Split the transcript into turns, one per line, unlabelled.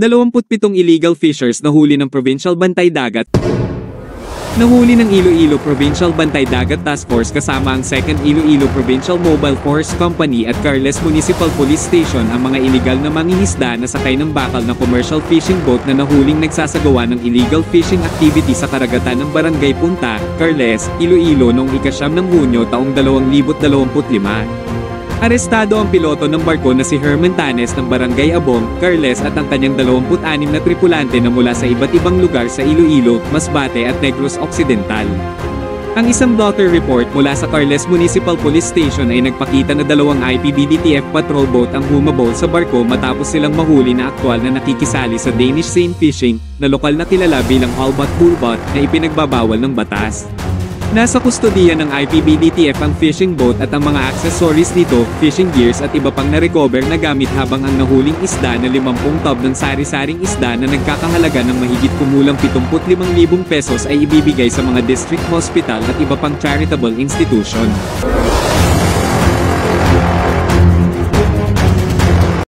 27 illegal fishers nahuli ng Provincial Bantay Dagat. Nahuli ng Iloilo Provincial Bantay Dagat Task Force kasama ang 2nd Iloilo Provincial Mobile Force Company at Carles Municipal Police Station ang mga iligal na mangingisda na sakay ng bakal na commercial fishing boat na nahuling nagsasagawa ng illegal fishing activity sa karagatan ng Barangay Punta, Carles, Iloilo noong ika-9 ng Hunyo taong 2025. Arestado ang piloto ng barko na si Herman Tanes ng Barangay Abong, Carles at ang kanyang 26 na tripulante na mula sa iba't ibang lugar sa Iloilo, Masbate at Negros Occidental. Ang isang blotter report mula sa Carles Municipal Police Station ay nagpakita na 2 IPBDTF patrol boat ang humabol sa barko matapos silang mahuli na aktwal na nakikisali sa Danish Seine Fishing, na lokal na kilala bilang Halbat Pulbot, na ipinagbabawal ng batas. Nasa kustodiya ng IPBDTF ang fishing boat at ang mga accessories nito, fishing gears at iba pang na-recover na gamit habang ang nahuling isda na 50 tub ng sari-saring isda na nagkakahalaga ng mahigit kumulang 75,000 pesos ay ibibigay sa mga district hospital at iba pang charitable institution.